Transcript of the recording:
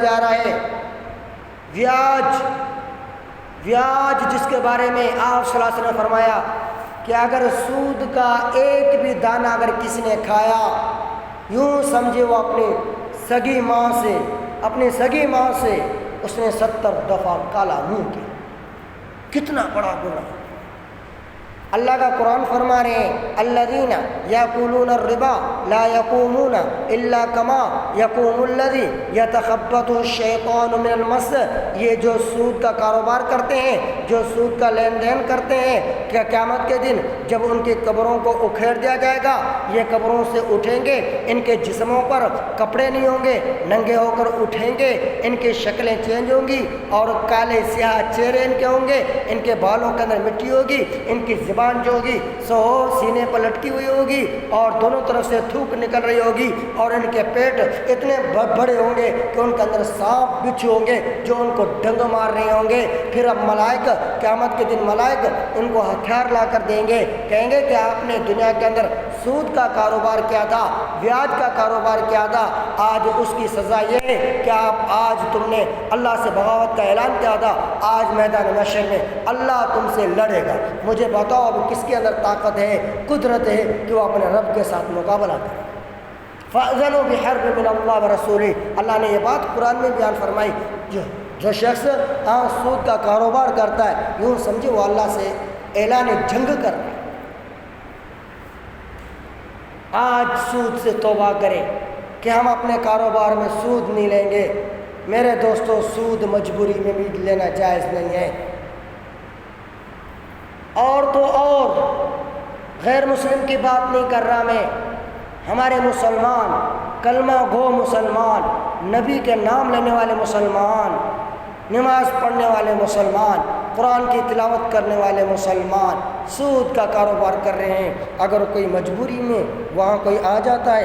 جا رہا ہے بیاج جس کے بارے میں آپ صلی اللہ علیہ وسلم نے فرمایا کہ اگر سود کا ایک بھی دانہ اگر کسی نے کھایا، یوں سمجھے وہ اپنی سگی ماں سے اس نے 70 دفعہ کالا منہ کیا۔ کتنا بڑا گناہ! اللہ کا قرآن فرما رہے ہیں الذین یاکلون الربا لا یقومون الا کما یقوم الذی یتخبطہ الشیطان من المس، یہ جو سود کا کاروبار کرتے ہیں، جو سود کا لین دین کرتے ہیں، کہ قیامت کے دن جب ان کی قبروں کو اکھیڑ دیا جائے گا، یہ قبروں سے اٹھیں گے، ان کے جسموں پر کپڑے نہیں ہوں گے، ننگے ہو کر اٹھیں گے، ان کی شکلیں چینج ہوں گی اور کالے سیاہ چہرے ان کے ہوں گے، ان کے بالوں کے اندر مٹی ہوگی، ان کی زبان جو ہوگی سو سینے پر لٹکی ہوئی ہوگی اور دونوں طرف سے تھوک نکل رہی ہوگی، اور ان کے پیٹ اتنے بڑے ہوں گے کہ ان کے اندر سانپ بچھو ہوں گے جو ان کو ڈنگ مار رہے ہوں گے۔ پھر اب ملائکہ قیامت کے دن ملائکہ ان کو ہتھیار لا کر دیں گے، کہیں گے کہ آپ نے دنیا کے اندر سود کا کاروبار کیا تھا، بیاج کا کاروبار کیا تھا، آج اس کی سزا یہ ہے کہ آج تم نے اللہ سے بغاوت کا اعلان کیا تھا، آج میدان محشر میں اللہ تم سے لڑے گا، مجھے بتاؤ اب کس کے اندر طاقت ہے، قدرت ہے کہ وہ اپنے رب کے ساتھ مقابلہ کرے۔ فَأْذَنُوا بِحَرْبٍ مِّنَ اللَّهِ وَرَسُولِهِ، اللہ نے یہ بات قرآن میں بیان فرمائی، جو شخص سود کا کاروبار کرتا ہے، یوں سمجھے وہ اللہ سے اعلان جنگ کر رہا ہے۔ آج سود سے توبہ کریں کہ ہم اپنے کاروبار میں سود نہیں لیں گے۔ میرے دوستو، سود مجبوری میں بھی لینا جائز نہیں ہے، اور تو اور غیر مسلم کی بات نہیں کر رہا میں، ہمارے مسلمان، کلمہ گو مسلمان، نبی کے نام لینے والے مسلمان، نماز پڑھنے والے مسلمان، قرآن کی تلاوت کرنے والے مسلمان سود کا کاروبار کر رہے ہیں۔ اگر کوئی مجبوری میں وہاں کوئی آ جاتا ہے